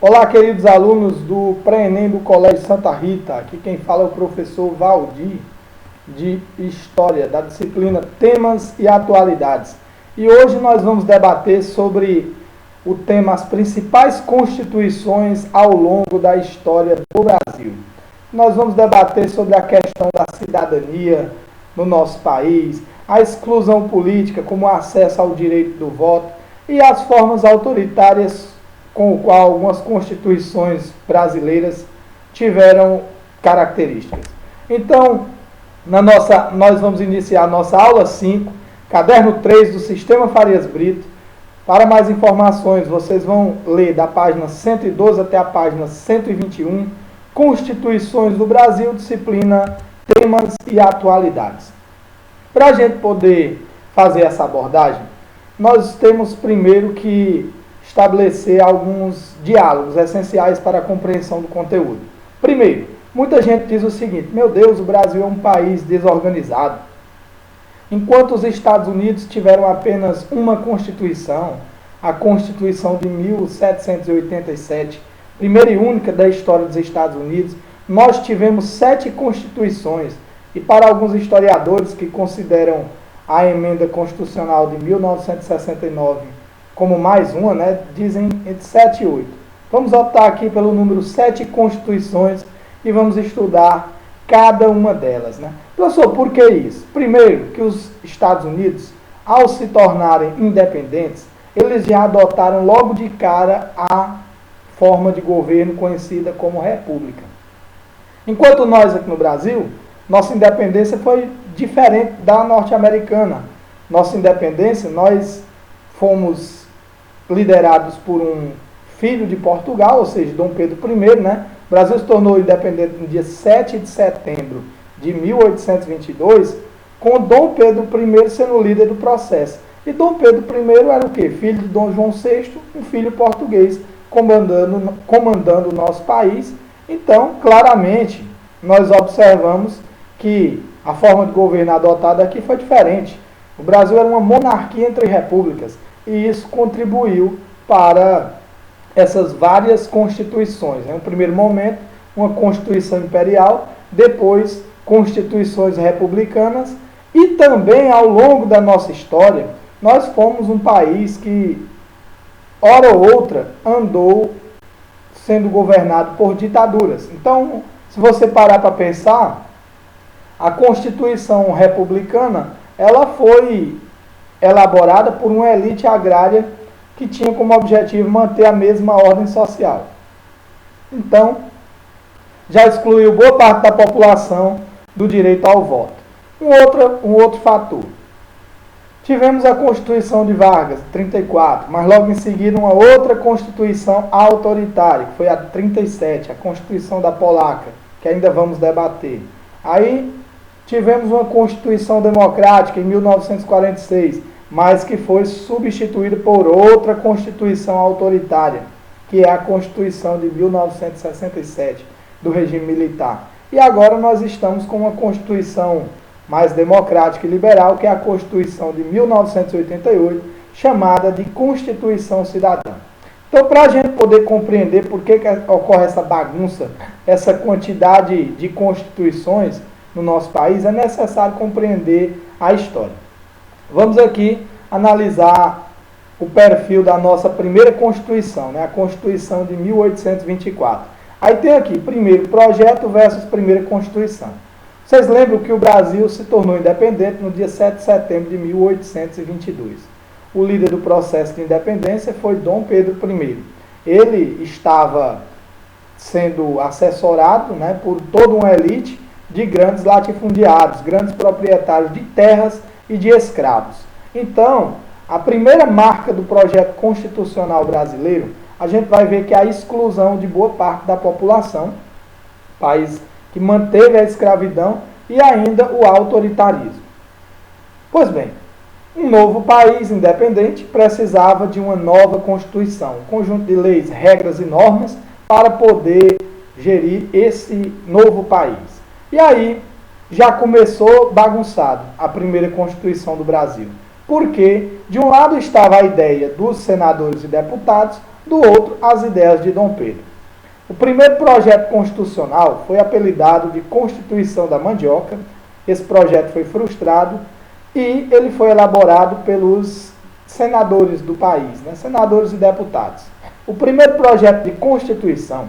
Olá, queridos alunos do Pré-ENEM do Colégio Santa Rita. Aqui quem fala é o professor Valdir, de História, da disciplina Temas e Atualidades. E hoje nós vamos debater sobre o tema As principais constituições ao longo da história do Brasil. Nós vamos debater sobre a questão da cidadania no nosso país, a exclusão política, como o acesso ao direito do voto e as formas autoritárias com o qual algumas constituições brasileiras tiveram características. Então, nós vamos iniciar a nossa aula 5, caderno 3 do Sistema Farias Brito. Para mais informações, vocês vão ler da página 112 até a página 121, Constituições do Brasil, disciplina Temas e Atualidades. Para a gente poder fazer essa abordagem, nós temos primeiro que estabelecer alguns diálogos essenciais para a compreensão do conteúdo. Primeiro, muita gente diz o seguinte: meu Deus, o Brasil é um país desorganizado. Enquanto os Estados Unidos tiveram apenas uma Constituição, a Constituição de 1787, primeira e única da história dos Estados Unidos, nós tivemos 7 constituições. E para alguns historiadores que consideram a emenda constitucional de 1969 como mais uma, dizem entre 7 e 8. Vamos optar aqui pelo número 7 constituições e vamos estudar cada uma delas. Professor, por que isso? Primeiro, que os Estados Unidos, ao se tornarem independentes, eles já adotaram logo de cara a forma de governo conhecida como república. Enquanto nós aqui no Brasil, nossa independência foi diferente da norte-americana. Nossa independência, nós fomos liderados por um filho de Portugal, ou seja, Dom Pedro I. O Brasil se tornou independente no dia 7 de setembro de 1822, com Dom Pedro I sendo líder do processo. E Dom Pedro I era o quê? Filho de Dom João VI, um filho português, comandando o nosso país. Então, claramente, nós observamos que a forma de governo adotada aqui foi diferente. O Brasil era uma monarquia entre repúblicas, e isso contribuiu para essas várias constituições. Em um primeiro momento, uma constituição imperial, depois constituições republicanas, e também ao longo da nossa história, nós fomos um país que, hora ou outra, andou sendo governado por ditaduras. Então, se você parar para pensar, a Constituição republicana, ela foi elaborada por uma elite agrária que tinha como objetivo manter a mesma ordem social. Então, já excluiu boa parte da população do direito ao voto. Um outro fator. Tivemos a Constituição de Vargas, de 34, mas logo em seguida uma outra Constituição autoritária, que foi a de 37, a Constituição da Polaca, que ainda vamos debater. Aí tivemos uma Constituição democrática em 1946, mas que foi substituída por outra Constituição autoritária, que é a Constituição de 1967, do regime militar. E agora nós estamos com uma Constituição mais democrática e liberal, que é a Constituição de 1988, chamada de Constituição Cidadã. Então, para a gente poder compreender por que ocorre essa bagunça, essa quantidade de constituições no nosso país, é necessário compreender a história. Vamos aqui analisar o perfil da nossa primeira Constituição, a Constituição de 1824. Aí tem aqui, primeiro projeto versus primeira Constituição. Vocês lembram que o Brasil se tornou independente no dia 7 de setembro de 1822. O líder do processo de independência foi Dom Pedro I. Ele estava sendo assessorado por toda uma elite de grandes latifundiários, grandes proprietários de terras e de escravos. Então, a primeira marca do projeto constitucional brasileiro, a gente vai ver que é a exclusão de boa parte da população, país que manteve a escravidão e ainda o autoritarismo. Pois bem, um novo país independente precisava de uma nova Constituição, um conjunto de leis, regras e normas para poder gerir esse novo país. E aí, já começou bagunçado a primeira Constituição do Brasil. porque de um lado estava a ideia dos senadores e deputados, do outro as ideias de Dom Pedro. O primeiro projeto constitucional foi apelidado de Constituição da Mandioca. Esse projeto foi frustrado e ele foi elaborado pelos senadores do país, né? Senadores e deputados. O primeiro projeto de Constituição,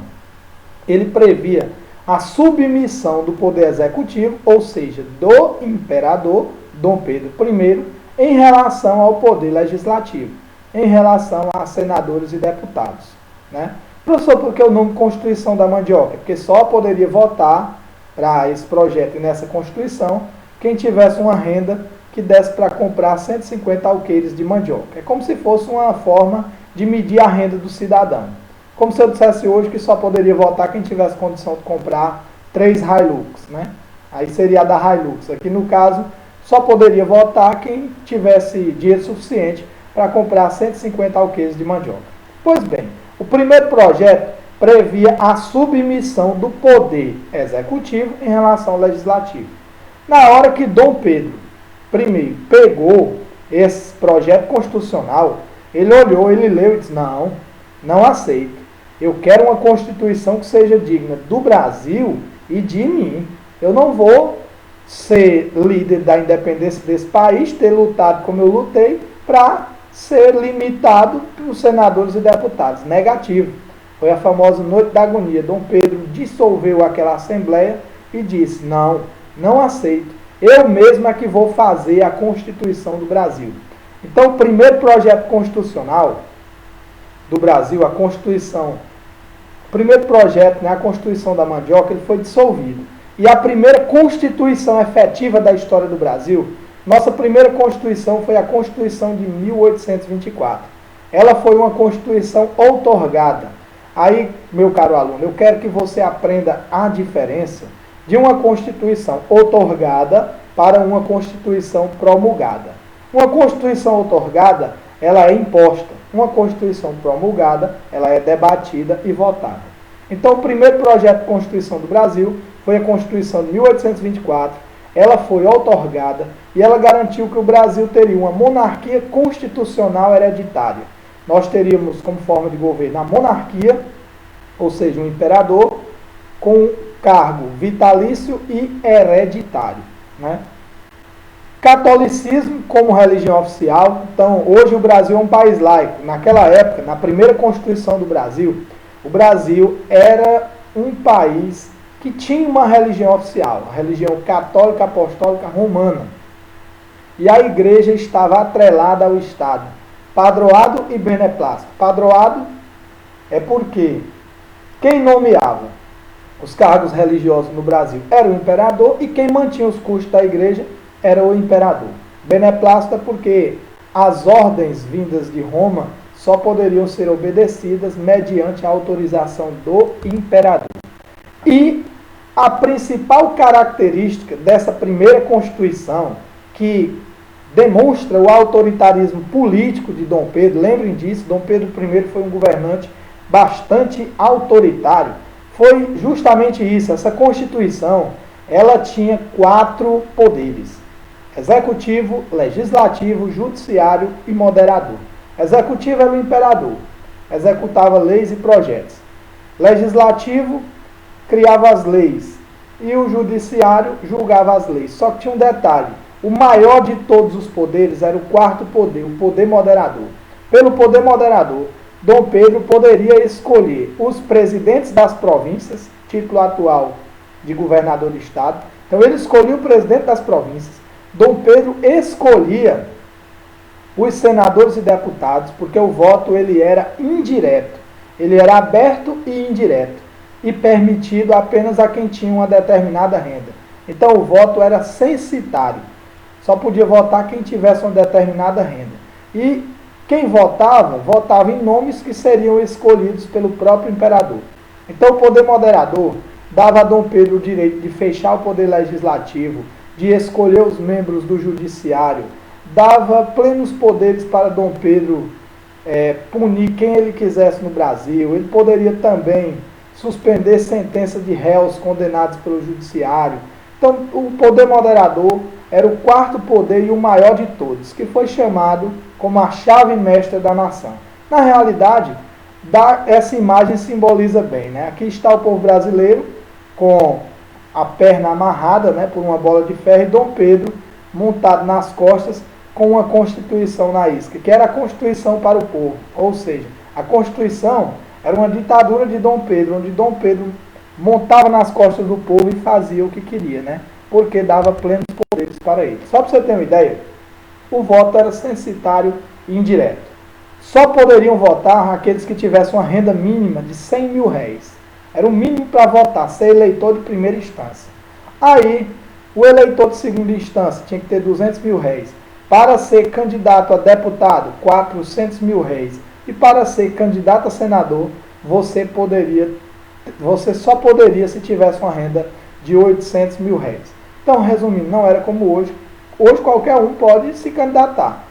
ele previa a submissão do poder executivo, ou seja, do imperador Dom Pedro I, em relação ao poder legislativo, em relação a senadores e deputados, né? Professor, por que o nome Constituição da Mandioca? Porque só poderia votar para esse projeto e nessa Constituição quem tivesse uma renda que desse para comprar 150 alqueires de mandioca. É como se fosse uma forma de medir a renda do cidadão. Como se eu dissesse hoje que só poderia votar quem tivesse condição de comprar 3 Hilux, né? Aí seria a da Hilux. Aqui no caso, só poderia votar quem tivesse dinheiro suficiente para comprar 150 alqueires de mandioca. Pois bem, o primeiro projeto previa a submissão do poder executivo em relação ao legislativo. Na hora que Dom Pedro I pegou esse projeto constitucional, ele olhou, ele leu e disse, não aceito. Eu quero uma Constituição que seja digna do Brasil e de mim. Eu não vou ser líder da independência desse país, ter lutado como eu lutei, para ser limitado pelos senadores e deputados. Negativo. Foi a famosa Noite da Agonia. Dom Pedro dissolveu aquela Assembleia e disse, não aceito. Eu mesmo é que vou fazer a Constituição do Brasil. Então, o primeiro projeto constitucional do Brasil, a Constituição, o primeiro projeto, né, a Constituição da Mandioca, ele foi dissolvido. E a primeira Constituição efetiva da história do Brasil, nossa primeira Constituição foi a Constituição de 1824. Ela foi uma Constituição outorgada. Aí, meu caro aluno, eu quero que você aprenda a diferença de uma Constituição outorgada para uma Constituição promulgada. Uma Constituição outorgada, ela é imposta. Uma Constituição promulgada, ela é debatida e votada. Então, o primeiro projeto de Constituição do Brasil foi a Constituição de 1824. Ela foi outorgada e ela garantiu que o Brasil teria uma monarquia constitucional hereditária. Nós teríamos como forma de governo a monarquia, ou seja, um imperador, com cargo vitalício e hereditário, né? Catolicismo como religião oficial. Então, hoje o Brasil é um país laico. Naquela época, na primeira Constituição do Brasil, o Brasil era um país que tinha uma religião oficial, a religião católica apostólica romana. E a igreja estava atrelada ao Estado. Padroado e beneplácito. Padroado é porque quem nomeava os cargos religiosos no Brasil era o imperador e quem mantinha os custos da igreja era o imperador. Beneplácito é porque as ordens vindas de Roma só poderiam ser obedecidas mediante a autorização do imperador. E a principal característica dessa primeira Constituição, que demonstra o autoritarismo político de Dom Pedro, lembrem disso, Dom Pedro I foi um governante bastante autoritário, foi justamente isso. Essa Constituição, ela tinha 4 poderes: executivo, legislativo, judiciário e moderador. Executivo era o imperador, executava leis e projetos. Legislativo criava as leis e o judiciário julgava as leis. Só que tinha um detalhe: o maior de todos os poderes era o 4º poder, o poder moderador. Pelo poder moderador, Dom Pedro poderia escolher os presidentes das províncias, título atual de governador de estado. Então ele escolhia o presidente das províncias. Dom Pedro escolhia os senadores e deputados, porque o voto ele era indireto. Ele era aberto e indireto, e permitido apenas a quem tinha uma determinada renda. Então o voto era censitário. Só podia votar quem tivesse uma determinada renda. E quem votava, votava em nomes que seriam escolhidos pelo próprio imperador. Então o poder moderador dava a Dom Pedro o direito de fechar o poder legislativo, de escolher os membros do judiciário, dava plenos poderes para Dom Pedro punir quem ele quisesse no Brasil. Ele poderia também suspender sentença de réus condenados pelo judiciário. Então, o poder moderador era o quarto poder e o maior de todos, que foi chamado como a chave mestra da nação. Na realidade, essa imagem simboliza bem, né? Aqui está o povo brasileiro com a perna amarrada, né, por uma bola de ferro, e Dom Pedro montado nas costas com uma Constituição na isca, que era a Constituição para o povo. Ou seja, a Constituição era uma ditadura de Dom Pedro, onde Dom Pedro montava nas costas do povo e fazia o que queria, né? Porque dava plenos poderes para ele. Só para você ter uma ideia, o voto era censitário e indireto. Só poderiam votar aqueles que tivessem uma renda mínima de 100 mil réis. Era o mínimo para votar, ser eleitor de primeira instância. Aí, o eleitor de segunda instância tinha que ter 200 mil réis. Para ser candidato a deputado, 400 mil réis. E para ser candidato a senador, você só poderia se tivesse uma renda de 800 mil réis. Então, resumindo, não era como hoje. Hoje qualquer um pode se candidatar.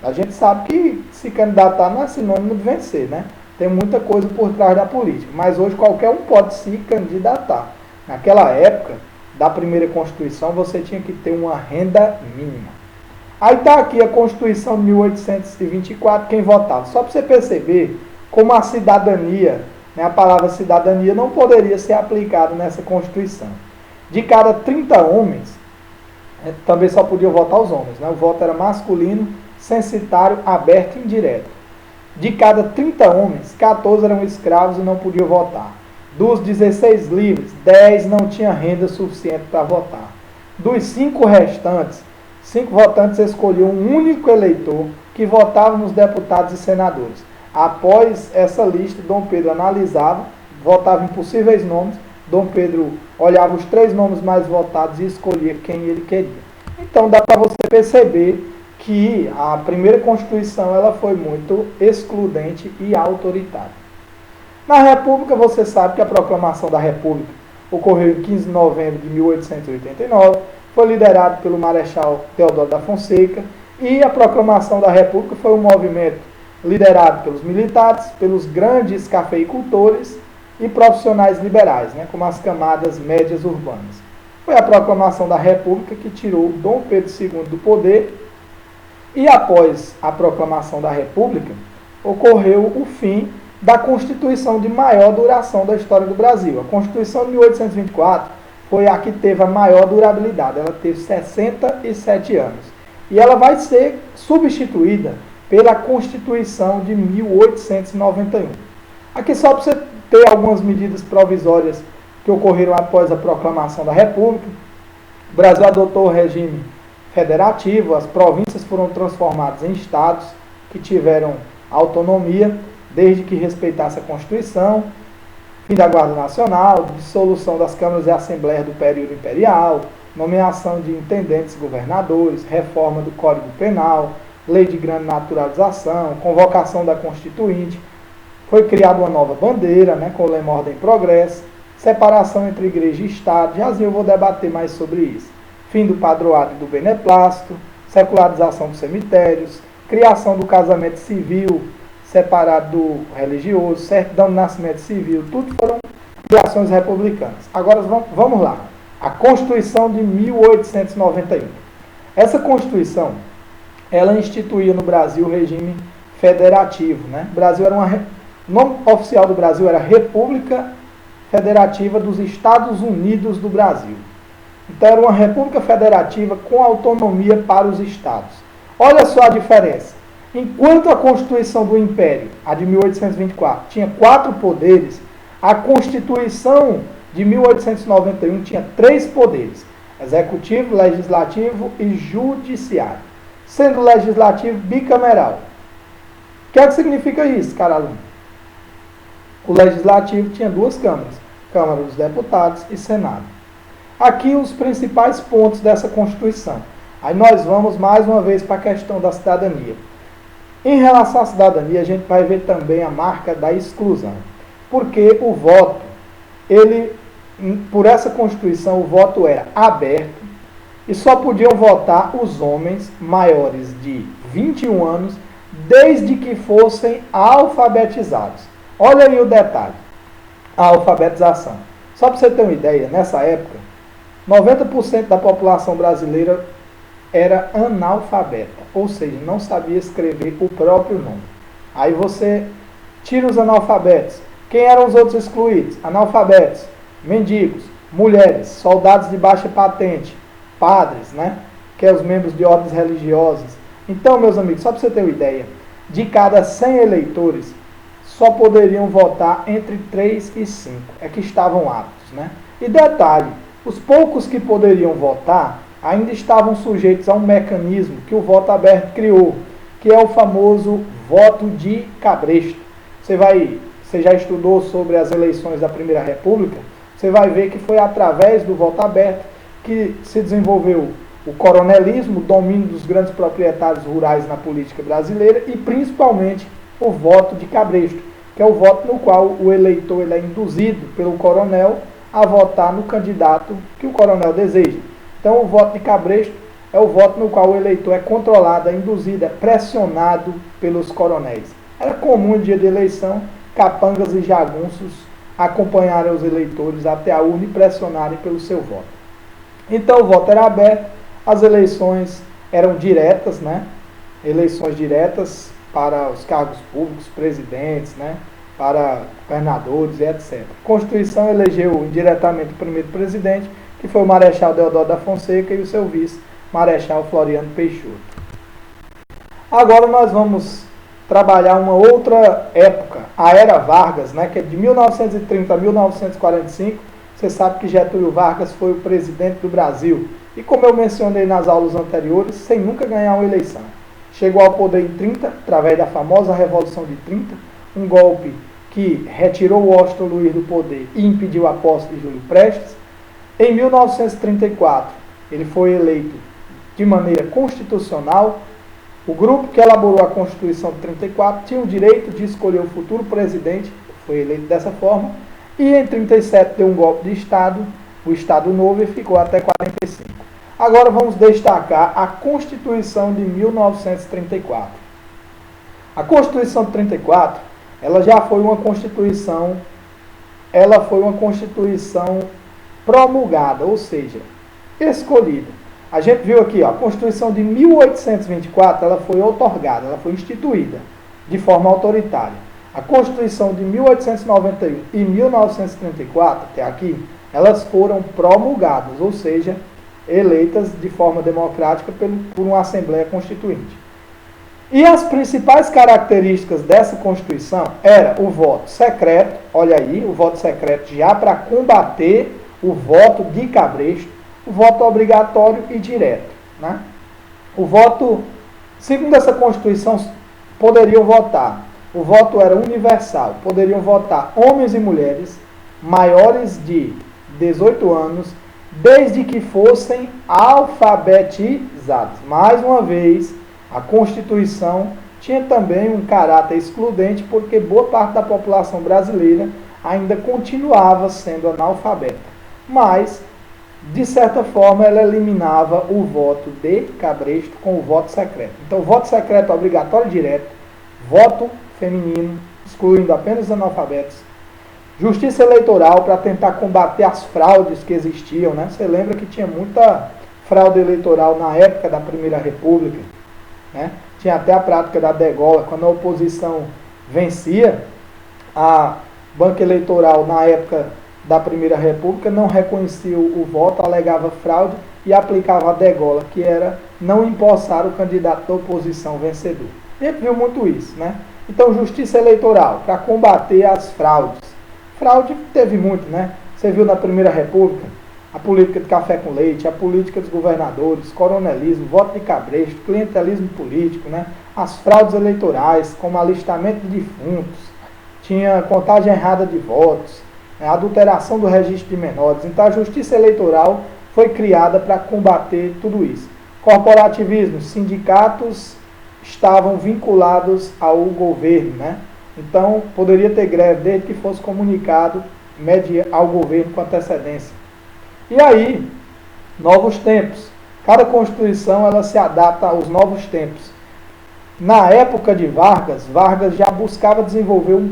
A gente sabe que se candidatar não é sinônimo de vencer, né? Tem muita coisa por trás da política. Mas hoje qualquer um pode se candidatar. Naquela época da primeira Constituição, você tinha que ter uma renda mínima. Aí está aqui a Constituição de 1824, quem votava. Só para você perceber como a cidadania, né, a palavra cidadania não poderia ser aplicada nessa Constituição. De cada 30 homens, também só podiam votar os homens, né? O voto era masculino, censitário, aberto e indireto. De cada 30 homens, 14 eram escravos e não podiam votar. Dos 16 livres, 10 não tinham renda suficiente para votar. Dos 5 restantes, 5 votantes escolhiam um único eleitor que votava nos deputados e senadores. Após essa lista, Dom Pedro analisava, votava em possíveis nomes, Dom Pedro olhava os 3 nomes mais votados e escolhia quem ele queria. Então dá para você perceber que a primeira Constituição ela foi muito excludente e autoritária. Na República, você sabe que a proclamação da República ocorreu em 15 de novembro de 1889, foi liderado pelo Marechal Deodoro da Fonseca, e a proclamação da República foi um movimento liderado pelos militares, pelos grandes cafeicultores e profissionais liberais, né, como as camadas médias urbanas. Foi a proclamação da República que tirou Dom Pedro II do poder. E após a proclamação da República, ocorreu o fim da Constituição de maior duração da história do Brasil. A Constituição de 1824 foi a que teve a maior durabilidade, ela teve 67 anos. E ela vai ser substituída pela Constituição de 1891. Aqui só para você ter algumas medidas provisórias que ocorreram após a proclamação da República. O Brasil adotou o regime federativo, as províncias foram transformadas em estados que tiveram autonomia, desde que respeitasse a Constituição, fim da Guarda Nacional, dissolução das câmaras e assembleias do período imperial, nomeação de intendentes governadores, reforma do Código Penal, lei de grande naturalização, convocação da Constituinte, foi criada uma nova bandeira, né, com o lema Ordem e Progresso, separação entre igreja e Estado, já eu vou debater mais sobre isso. Fim do padroado e do beneplácito, secularização dos cemitérios, criação do casamento civil separado do religioso, certidão de nascimento civil, tudo foram criações republicanas. Agora vamos lá. A Constituição de 1891. Essa Constituição, ela instituía no Brasil o regime federativo, né? O Brasil era o nome oficial do Brasil era República Federativa dos Estados Unidos do Brasil. Então era uma república federativa com autonomia para os estados. Olha só a diferença. Enquanto a Constituição do Império, a de 1824, tinha 4 poderes, a Constituição de 1891 tinha 3 poderes: executivo, legislativo e judiciário, sendo o legislativo bicameral. O que é que significa isso, cara aluno? O legislativo tinha 2 câmaras, Câmara dos Deputados e Senado. Aqui os principais pontos dessa Constituição. Aí nós vamos mais uma vez para a questão da cidadania. Em relação à cidadania, a gente vai ver também a marca da exclusão. Porque o voto, por essa Constituição, o voto era aberto e só podiam votar os homens maiores de 21 anos, desde que fossem alfabetizados. Olha aí o detalhe, a alfabetização. Só para você ter uma ideia, nessa época, 90% da população brasileira era analfabeta, ou seja, não sabia escrever o próprio nome. Aí você tira os analfabetos. Quem eram os outros excluídos? Analfabetos, mendigos, mulheres, soldados de baixa patente, padres, né? Que é os membros de ordens religiosas. Então, meus amigos, só para você ter uma ideia, de cada 100 eleitores, só poderiam votar entre 3 e 5, é que estavam aptos, né? E detalhe, os poucos que poderiam votar ainda estavam sujeitos a um mecanismo que o voto aberto criou, que é o famoso voto de cabresto. Você já estudou sobre as eleições da Primeira República, você vai ver que foi através do voto aberto que se desenvolveu o coronelismo, o domínio dos grandes proprietários rurais na política brasileira e principalmente o voto de cabresto, que é o voto no qual o eleitor ele é induzido pelo coronel a votar no candidato que o coronel deseja. Então o voto de cabresto é o voto no qual o eleitor é controlado, é induzido, é pressionado pelos coronéis. Era comum em dia de eleição capangas e jagunços acompanharem os eleitores até a urna e pressionarem pelo seu voto. Então o voto era aberto, as eleições eram diretas, né? Eleições diretas para os cargos públicos, presidentes, né? Para governadores e etc. A Constituição elegeu indiretamente o primeiro presidente, que foi o Marechal Deodoro da Fonseca, e o seu vice, Marechal Floriano Peixoto. Agora nós vamos trabalhar uma outra época, a Era Vargas, né, que é de 1930 a 1945. Você sabe que Getúlio Vargas foi o presidente do Brasil. E como eu mencionei nas aulas anteriores, sem nunca ganhar uma eleição. Chegou ao poder em 30, através da famosa Revolução de 30, um golpe que retirou Washington Luiz do poder e impediu a posse de Júlio Prestes. Em 1934, ele foi eleito de maneira constitucional. O grupo que elaborou a Constituição de 34 tinha o direito de escolher o futuro presidente, foi eleito dessa forma, e em 37 deu um golpe de Estado, o Estado Novo, e ficou até 45. Agora vamos destacar a Constituição de 1934. A Constituição de 34, ela já foi uma Constituição, promulgada, ou seja, escolhida. A gente viu aqui, ó, a Constituição de 1824, ela foi outorgada, ela foi instituída de forma autoritária. A Constituição de 1891 e 1934, até aqui, elas foram promulgadas, ou seja, eleitas de forma democrática por uma Assembleia Constituinte. E as principais características dessa Constituição era o voto secreto, olha aí, o voto secreto já para combater o voto de cabresto, o voto obrigatório e direto, né? O voto, segundo essa Constituição, poderiam votar, o voto era universal, poderiam votar homens e mulheres maiores de 18 anos, desde que fossem alfabetizados. Mais uma vez, a Constituição tinha também um caráter excludente, porque boa parte da população brasileira ainda continuava sendo analfabeta. Mas, de certa forma, ela eliminava o voto de cabresto com o voto secreto. Então, voto secreto obrigatório e direto, voto feminino, excluindo apenas os analfabetos, justiça eleitoral para tentar combater as fraudes que existiam, né? Você lembra que tinha muita fraude eleitoral na época da Primeira República, né? Tinha até a prática da degola, quando a oposição vencia, a banca eleitoral na época da Primeira República não reconhecia o voto, alegava fraude e aplicava a degola, que era não empossar o candidato da oposição vencedor. A gente viu muito isso, né? Então, justiça eleitoral, para combater as fraudes. Fraude teve muito, né? Você viu na Primeira República a política de café com leite, a política dos governadores, coronelismo, voto de cabresto, clientelismo político, né? As fraudes eleitorais, como alistamento de defuntos, tinha contagem errada de votos, a adulteração do registro de menores. Então a justiça eleitoral foi criada para combater tudo isso. Corporativismo, sindicatos estavam vinculados ao governo, né? Então poderia ter greve desde que fosse comunicado ao governo com antecedência. E aí, novos tempos. Cada Constituição ela se adapta aos novos tempos. Na época de Vargas, Vargas já buscava desenvolver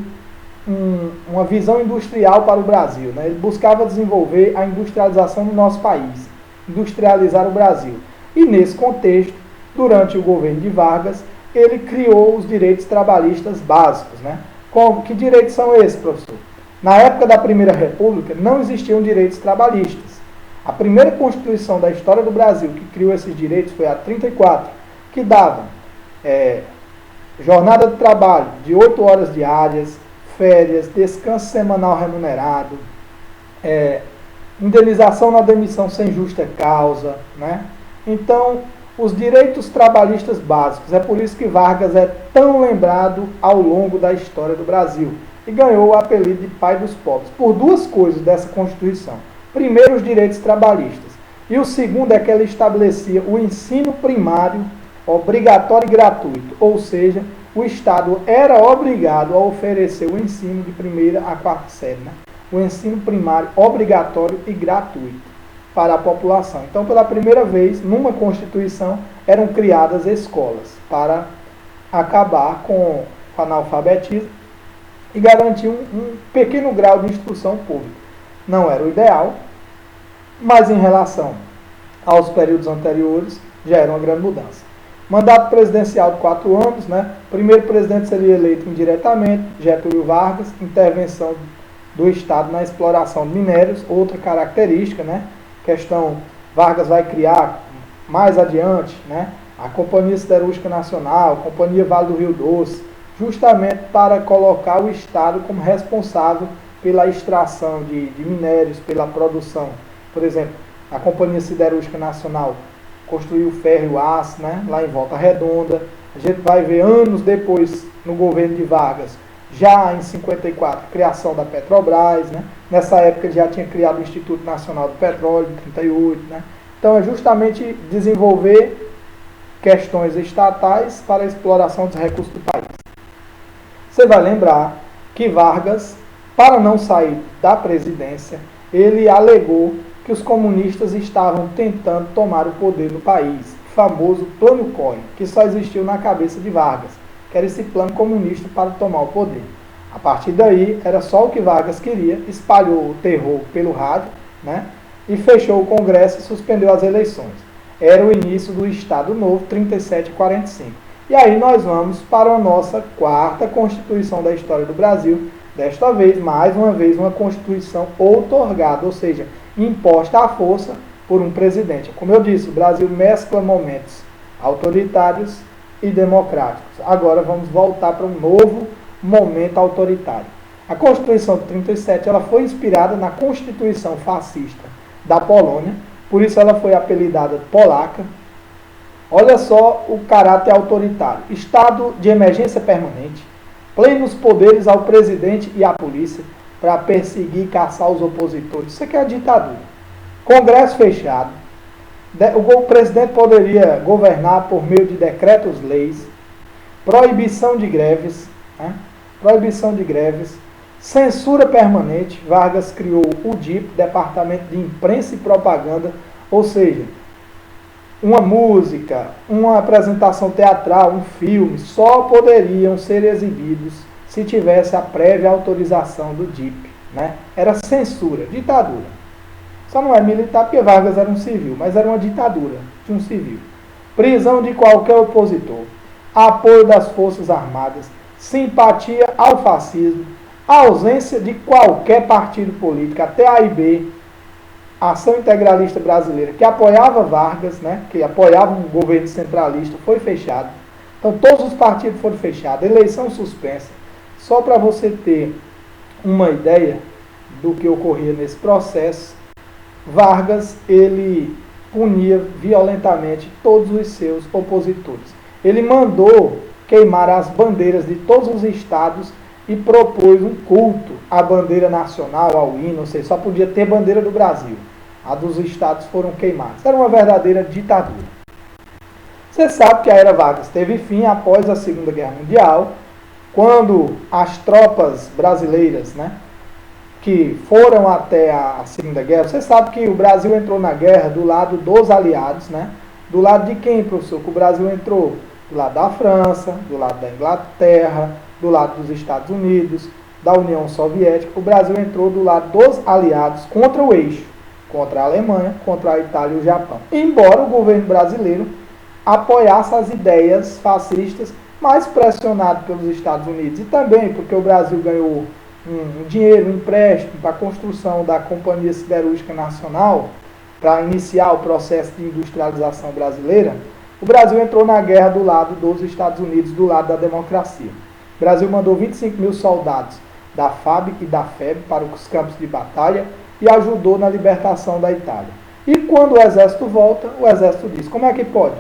uma visão industrial para o Brasil, né? Ele buscava desenvolver a industrialização do nosso país, industrializar o Brasil. E nesse contexto, durante o governo de Vargas, ele criou os direitos trabalhistas básicos, né? Que direitos são esses, professor? Na época da Primeira República, não existiam direitos trabalhistas. A primeira Constituição da história do Brasil que criou esses direitos foi a 34, que dava jornada de trabalho de 8 horas diárias, férias, descanso semanal remunerado, indenização na demissão sem justa causa, né? Então, os direitos trabalhistas básicos, é por isso que Vargas é tão lembrado ao longo da história do Brasil e ganhou o apelido de pai dos pobres, por duas coisas dessa Constituição. Primeiro, os direitos trabalhistas, e o segundo é que ela estabelecia o ensino primário obrigatório e gratuito, ou seja, o Estado era obrigado a oferecer o ensino de primeira a quarta série, né? O ensino primário obrigatório e gratuito para a população. Então, pela primeira vez, numa Constituição, eram criadas escolas para acabar com o analfabetismo e garantir um pequeno grau de instrução pública. Não era o ideal, mas em relação aos períodos anteriores, já era uma grande mudança. Mandato presidencial de 4 anos, né? Primeiro presidente seria eleito indiretamente, Getúlio Vargas, intervenção do Estado na exploração de minérios, outra característica, né? Questão, Vargas vai criar mais adiante, né? A Companhia Siderúrgica Nacional, a Companhia Vale do Rio Doce, justamente para colocar o Estado como responsável pela extração de minérios, pela produção. Por exemplo, a Companhia Siderúrgica Nacional construiu o ferro e o aço, né, lá em Volta Redonda. A gente vai ver anos depois, no governo de Vargas, já em 54, criação da Petrobras, né? Nessa época já tinha criado o Instituto Nacional do Petróleo, em 38, né? Então é justamente desenvolver questões estatais para a exploração dos recursos do país. Você vai lembrar que Vargas, para não sair da presidência, ele alegou que os comunistas estavam tentando tomar o poder no país, o famoso Plano Collor, que só existiu na cabeça de Vargas, que era esse plano comunista para tomar o poder. A partir daí, era só o que Vargas queria, espalhou o terror pelo rádio, né, e fechou o Congresso e suspendeu as eleições. Era o início do Estado Novo, 37 e 45. E aí nós vamos para a nossa quarta Constituição da história do Brasil, desta vez, mais uma vez, uma Constituição outorgada, ou seja, imposta à força por um presidente. Como eu disse, o Brasil mescla momentos autoritários e democráticos. Agora vamos voltar para um novo momento autoritário. A Constituição de 37 ela foi inspirada na Constituição fascista da Polônia, por isso ela foi apelidada polaca. Olha só o caráter autoritário. Estado de emergência permanente, plenos poderes ao presidente e à polícia para perseguir e caçar os opositores. Isso aqui é a ditadura. Congresso fechado. O presidente poderia governar por meio de decretos-leis. Proibição de greves. Né? Proibição de greves. Censura permanente. Vargas criou o DIP, Departamento de Imprensa e Propaganda, ou seja, uma música, uma apresentação teatral, um filme, só poderiam ser exibidos se tivesse a prévia autorização do DIP. Né? Era censura, ditadura. Só não é militar porque Vargas era um civil, mas era uma ditadura de um civil. Prisão de qualquer opositor, apoio das Forças Armadas, simpatia ao fascismo, ausência de qualquer partido político, até A e B, Ação Integralista Brasileira, que apoiava Vargas, né, que apoiava um governo centralista, foi fechado. Então todos os partidos foram fechados, eleição suspensa. Só para você ter uma ideia do que ocorria nesse processo, Vargas, ele punia violentamente todos os seus opositores. Ele mandou queimar as bandeiras de todos os estados e propôs um culto à bandeira nacional, ao hino, ou seja, só podia ter bandeira do Brasil. A dos estados foram queimadas. Era uma verdadeira ditadura. Você sabe que a era Vargas teve fim após a Segunda Guerra Mundial, quando as tropas brasileiras, né, que foram até a Segunda Guerra, você sabe que o Brasil entrou na guerra do lado dos aliados, né? Do lado de quem, professor? Que o Brasil entrou do lado da França, do lado da Inglaterra, do lado dos Estados Unidos, da União Soviética. O Brasil entrou do lado dos aliados contra o eixo, contra a Alemanha, contra a Itália e o Japão. Embora o governo brasileiro apoiasse as ideias fascistas, mas pressionado pelos Estados Unidos e também porque o Brasil ganhou um dinheiro, um empréstimo para a construção da Companhia Siderúrgica Nacional, para iniciar o processo de industrialização brasileira, o Brasil entrou na guerra do lado dos Estados Unidos, do lado da democracia. O Brasil mandou 25 mil soldados da FAB e da FEB para os campos de batalha e ajudou na libertação da Itália. E quando o exército volta, o exército diz, como é que pode?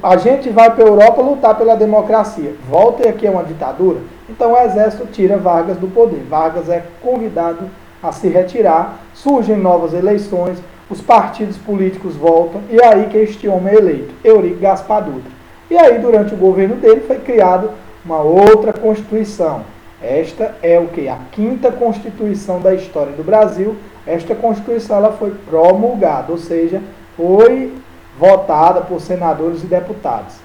A gente vai para a Europa lutar pela democracia. Volta e aqui é uma ditadura. Então o exército tira Vargas do poder. Vargas é convidado a se retirar, surgem novas eleições, os partidos políticos voltam, e é aí que este homem é eleito, Eurico Gaspar Dutra. E aí, durante o governo dele, foi criada uma outra Constituição. Esta é o que? A 5ª Constituição da história do Brasil. Esta Constituição ela foi promulgada, ou seja, foi votada por senadores e deputados.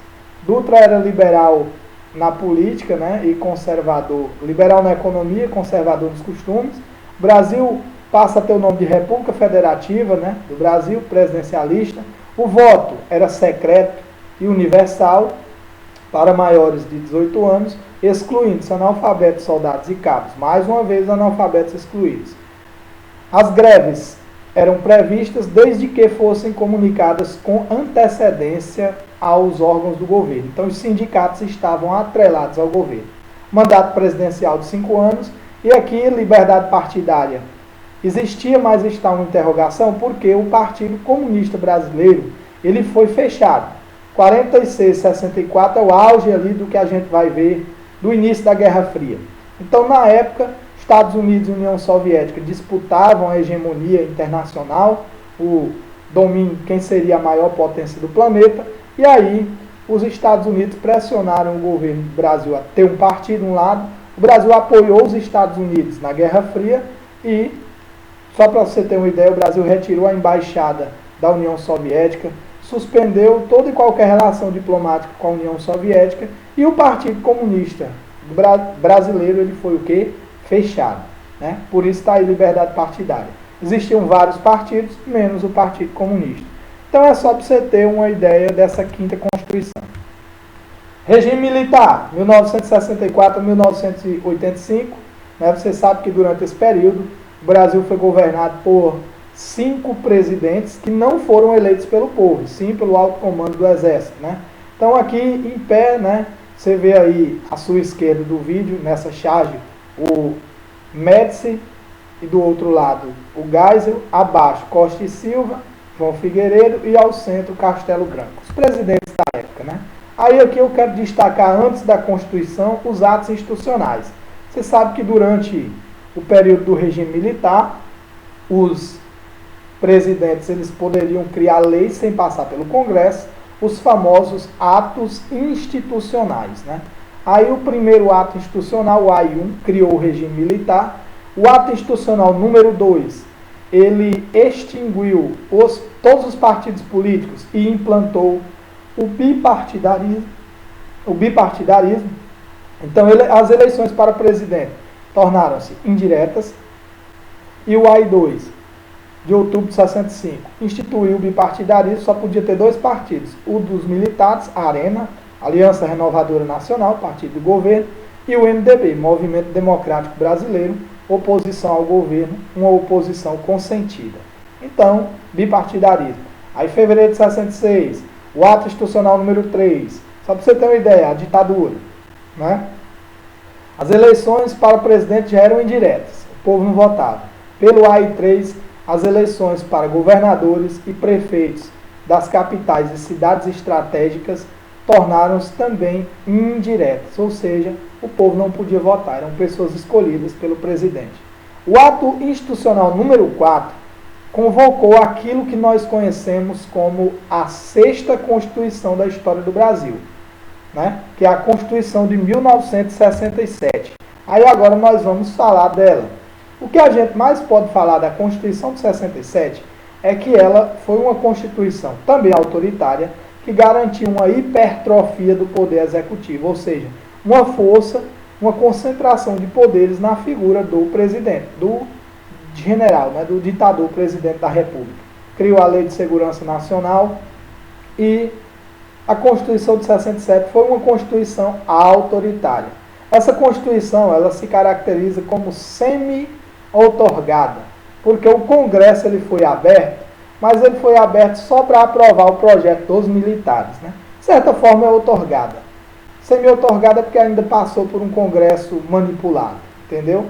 Dutra era liberal na política, né, e conservador, liberal na economia, conservador nos costumes. O Brasil passa a ter o nome de República Federativa, né, do Brasil, presidencialista. O voto era secreto e universal para maiores de 18 anos, excluindo-se analfabetos, soldados e cabos. Mais uma vez, analfabetos excluídos. As greves eram previstas desde que fossem comunicadas com antecedência aos órgãos do governo. Então, os sindicatos estavam atrelados ao governo. Mandato presidencial de 5 anos, e aqui liberdade partidária existia, mas está uma interrogação, porque o Partido Comunista Brasileiro ele foi fechado. 46, 64 é o auge ali do que a gente vai ver do início da Guerra Fria. Então, na época, Estados Unidos e União Soviética disputavam a hegemonia internacional, o domínio, quem seria a maior potência do planeta, e aí os Estados Unidos pressionaram o governo do Brasil a ter um partido, um lado. O Brasil apoiou os Estados Unidos na Guerra Fria e, só para você ter uma ideia, o Brasil retirou a embaixada da União Soviética, suspendeu toda e qualquer relação diplomática com a União Soviética, e o Partido Comunista Brasileiro ele foi o quê? Fechado. Né? Por isso está aí liberdade partidária. Existiam vários partidos, menos o Partido Comunista. Então é só para você ter uma ideia dessa 5ª Constituição. Regime militar, 1964 a 1985. Né? Você sabe que durante esse período o Brasil foi governado por 5 presidentes que não foram eleitos pelo povo, sim pelo alto comando do Exército. Né? Então aqui em pé, né, você vê aí à sua esquerda do vídeo, nessa charge, o Médici e do outro lado o Geisel, abaixo Costa e Silva, João Figueiredo e ao centro Castelo Branco, os presidentes da época. Né? Aí aqui eu quero destacar, antes da Constituição, os atos institucionais. Você sabe que durante o período do regime militar, os presidentes eles poderiam criar leis sem passar pelo Congresso, os famosos atos institucionais. Né? Aí o primeiro ato institucional, o AI-1, criou o regime militar. O ato institucional número 2, ele extinguiu todos os partidos políticos e implantou o bipartidarismo. Então, as eleições para presidente tornaram-se indiretas. E o AI-2, de outubro de 65, instituiu o bipartidarismo, só podia ter 2 partidos. O dos militares, a ARENA, Aliança Renovadora Nacional, partido do governo, e o MDB, Movimento Democrático Brasileiro, oposição ao governo, uma oposição consentida. Então, bipartidarismo. Aí, em fevereiro de 66, o ato institucional número 3, só para você ter uma ideia, a ditadura. Né? As eleições para presidente já eram indiretas, o povo não votava. Pelo AI-3, as eleições para governadores e prefeitos das capitais e cidades estratégicas tornaram-se também indiretas, ou seja, o povo não podia votar, eram pessoas escolhidas pelo presidente. O ato institucional número 4 convocou aquilo que nós conhecemos como a 6ª Constituição da história do Brasil, né? Que é a Constituição de 1967. Aí agora nós vamos falar dela. O que a gente mais pode falar da Constituição de 67 é que ela foi uma Constituição também autoritária, que garantiu uma hipertrofia do poder executivo, ou seja, uma força, uma concentração de poderes na figura do presidente, do general, né, do ditador presidente da República. Criou a Lei de Segurança Nacional e a Constituição de 67 foi uma Constituição autoritária. Essa Constituição ela se caracteriza como semi-outorgada, porque o Congresso ele foi aberto, mas ele foi aberto só para aprovar o projeto dos militares. Né? De certa forma é outorgada. Semi-outorgada porque ainda passou por um Congresso manipulado, entendeu?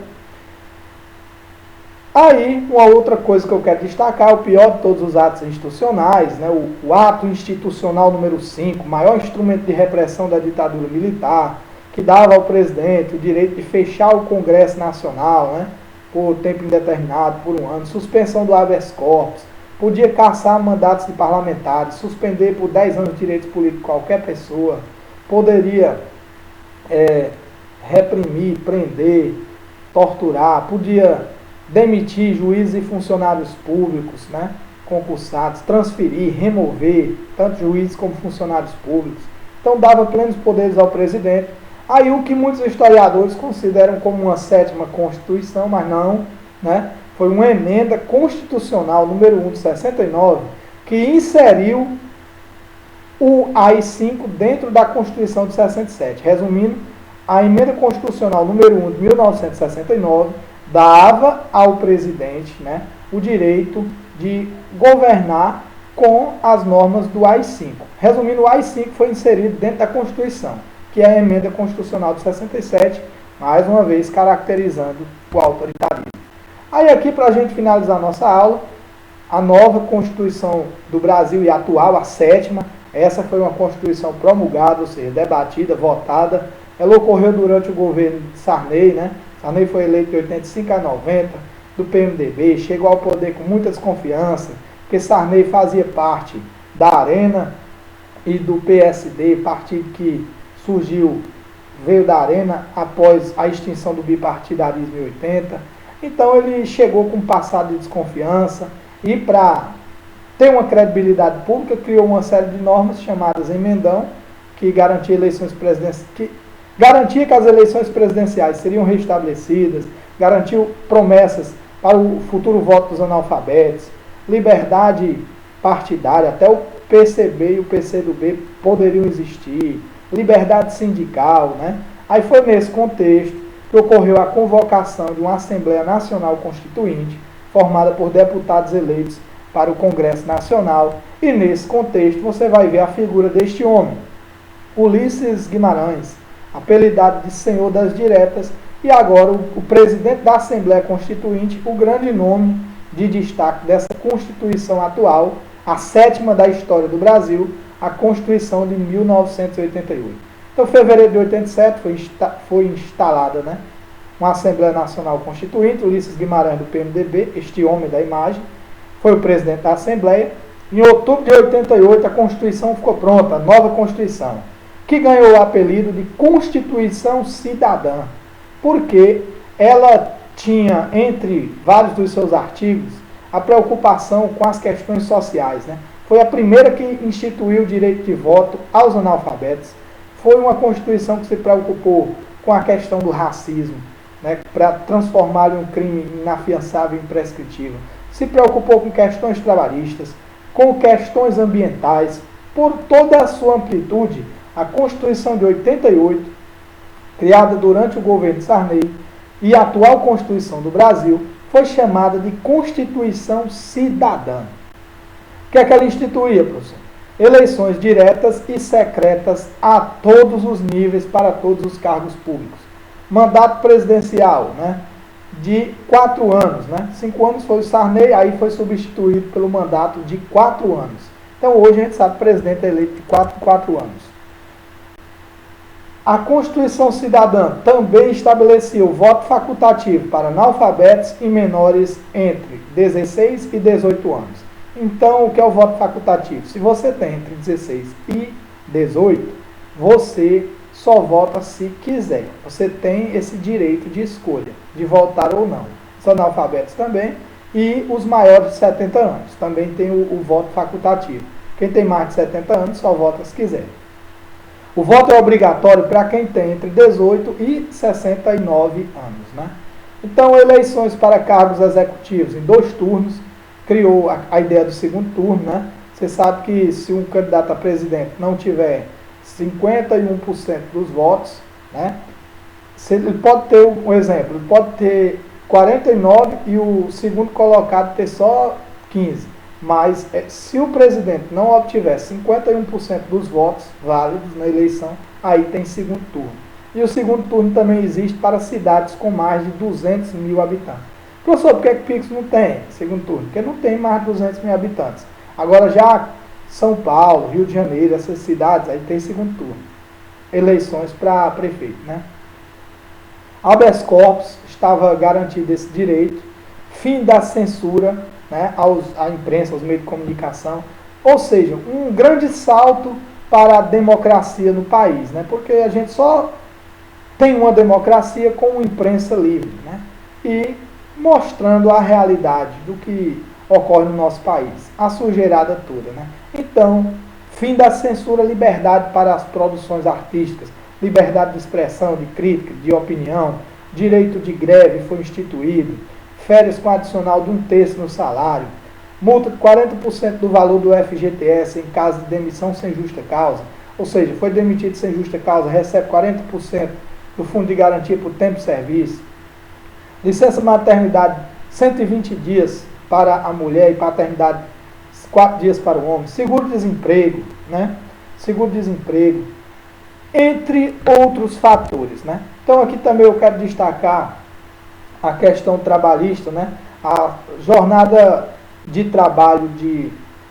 Aí, uma outra coisa que eu quero destacar, o pior de todos os atos institucionais, né, o ato institucional número 5, maior instrumento de repressão da ditadura militar, que dava ao presidente o direito de fechar o Congresso Nacional, né, por tempo indeterminado, por um ano, suspensão do habeas corpus, podia cassar mandatos de parlamentares, suspender por 10 anos de direitos políticos qualquer pessoa, poderia reprimir, prender, torturar, podia demitir juízes e funcionários públicos, né, concursados, transferir, remover, tanto juízes como funcionários públicos. Então dava plenos poderes ao presidente. Aí o que muitos historiadores consideram como uma sétima Constituição, mas não, né, foi uma emenda constitucional número 1 de 69, que inseriu o AI-5 dentro da Constituição de 67. Resumindo, a emenda constitucional número 1 de 1969 dava ao presidente, né, o direito de governar com as normas do AI-5. Resumindo, o AI-5 foi inserido dentro da Constituição, que é a emenda constitucional de 67, mais uma vez caracterizando o autoritarismo. Aí aqui, para a gente finalizar a nossa aula, a nova Constituição do Brasil e atual, a sétima, essa foi uma Constituição promulgada, ou seja, debatida, votada. Ela ocorreu durante o governo de Sarney, né? Sarney foi eleito de 85 a 90, do PMDB, chegou ao poder com muita desconfiança, porque Sarney fazia parte da Arena e do PSD, partido que surgiu, veio da Arena após a extinção do bipartidarismo em 80. Então ele chegou com um passado de desconfiança e para ter uma credibilidade pública criou uma série de normas chamadas emendão, que garantia eleições presidenciais, garantia que as eleições presidenciais seriam restabelecidas, garantiu promessas para o futuro voto dos analfabetos, liberdade partidária, até o PCB e o PCdoB poderiam existir, liberdade sindical, né? Aí foi nesse contexto que ocorreu a convocação de uma Assembleia Nacional Constituinte, formada por deputados eleitos para o Congresso Nacional, e nesse contexto você vai ver a figura deste homem, Ulisses Guimarães, apelidado de Senhor das Diretas, e agora o presidente da Assembleia Constituinte, o grande nome de destaque dessa Constituição atual, a sétima da história do Brasil, a Constituição de 1988. Então, em fevereiro de 87 foi instalada, né, uma Assembleia Nacional Constituinte, Ulisses Guimarães do PMDB, este homem da imagem, foi o presidente da Assembleia. Em outubro de 88 a Constituição ficou pronta, a nova Constituição, que ganhou o apelido de Constituição Cidadã, porque ela tinha, entre vários dos seus artigos, a preocupação com as questões sociais, né? Foi a primeira que instituiu o direito de voto aos analfabetos. Foi uma Constituição que se preocupou com a questão do racismo, né? Para transformar em um crime inafiançável e imprescritível. Se preocupou com questões trabalhistas, com questões ambientais. Por toda a sua amplitude, a Constituição de 88, criada durante o governo de Sarney, e a atual Constituição do Brasil, foi chamada de Constituição Cidadã. O que é que ela instituía, professor? Eleições diretas e secretas a todos os níveis, para todos os cargos públicos. Mandato presidencial, né, de 4 anos. Né? 5 anos foi o Sarney, aí foi substituído pelo mandato de 4 anos. Então hoje a gente sabe que o presidente é eleito de 4 anos. A Constituição Cidadã também estabelecia o voto facultativo para analfabetos e menores entre 16 e 18 anos. Então, o que é o voto facultativo? Se você tem entre 16 e 18, você só vota se quiser. Você tem esse direito de escolha, de votar ou não. Os analfabetos também, e os maiores de 70 anos também tem o voto facultativo. Quem tem mais de 70 anos só vota se quiser. O voto é obrigatório para quem tem entre 18 e 69 anos. Né? Então, eleições para cargos executivos em 2 turnos, criou a ideia do segundo turno, né? Você sabe que se um candidato a presidente não tiver 51% dos votos, né? Ele pode ter, um exemplo, ele pode ter 49 e o segundo colocado ter só 15. Mas se o presidente não obtiver 51% dos votos válidos na eleição, aí tem segundo turno. E o segundo turno também existe para cidades com mais de 200 mil habitantes. Professor, por que Pix não tem segundo turno? Porque não tem mais de 200 mil habitantes. Agora já São Paulo, Rio de Janeiro, essas cidades, aí tem segundo turno. Eleições para prefeito, né? Habeas corpus estava garantido esse direito. Fim da censura, né, à imprensa, aos meios de comunicação. Ou seja, um grande salto para a democracia no país, né? Porque a gente só tem uma democracia com uma imprensa livre, né? E mostrando a realidade do que ocorre no nosso país, a sujeirada toda, né? Então, fim da censura, liberdade para as produções artísticas, liberdade de expressão, de crítica, de opinião, direito de greve foi instituído, férias com adicional de 1/3 no salário, multa de 40% do valor do FGTS em caso de demissão sem justa causa, ou seja, foi demitido sem justa causa, recebe 40% do fundo de garantia por tempo de serviço, licença maternidade 120 dias para a mulher e paternidade 4 dias para o homem, seguro-desemprego, né? Seguro-desemprego, entre outros fatores, né? Então aqui também eu quero destacar a questão trabalhista, né? A jornada de trabalho de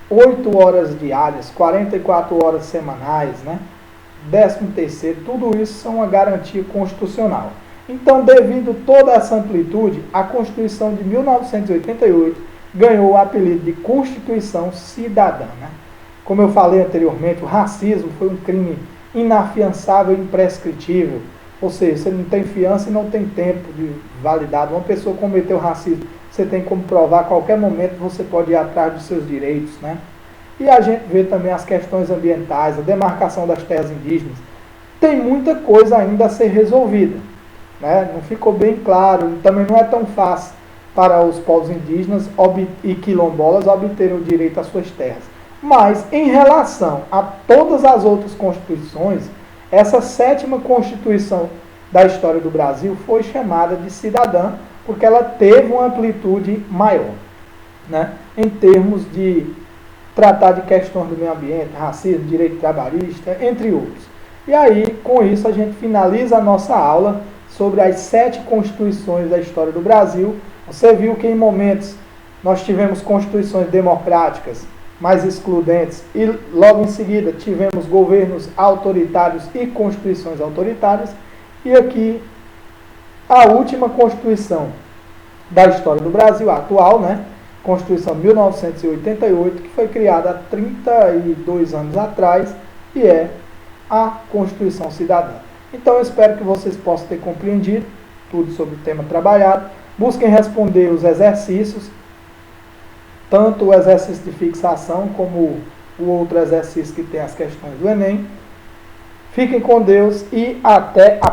8 horas diárias, 44 horas semanais, né? 13º, tudo isso são uma garantia constitucional. Então, devido a toda essa amplitude, a Constituição de 1988 ganhou o apelido de Constituição Cidadã, né? Como eu falei anteriormente, o racismo foi um crime inafiançável e imprescritível, ou seja, você não tem fiança e não tem tempo de validade. Uma pessoa cometeu racismo, você tem como provar, a qualquer momento você pode ir atrás dos seus direitos, né? E a gente vê também as questões ambientais, a demarcação das terras indígenas. Tem muita coisa ainda a ser resolvida, né? Não ficou bem claro, também não é tão fácil para os povos indígenas e quilombolas obterem o direito às suas terras. Mas, em relação a todas as outras constituições, essa 7ª Constituição da história do Brasil foi chamada de cidadã, porque ela teve uma amplitude maior, né? Em termos de tratar de questões do meio ambiente, racismo, direito trabalhista, entre outros. E aí, com isso, a gente finaliza a nossa aula sobre as 7 constituições da história do Brasil. Você viu que em momentos nós tivemos constituições democráticas mais excludentes e logo em seguida tivemos governos autoritários e constituições autoritárias. E aqui a última constituição da história do Brasil, a atual, né? Constituição de 1988, que foi criada há 32 anos atrás e é a Constituição Cidadã. Então eu espero que vocês possam ter compreendido tudo sobre o tema trabalhado. Busquem responder os exercícios, tanto o exercício de fixação como o outro exercício que tem as questões do Enem. Fiquem com Deus e até a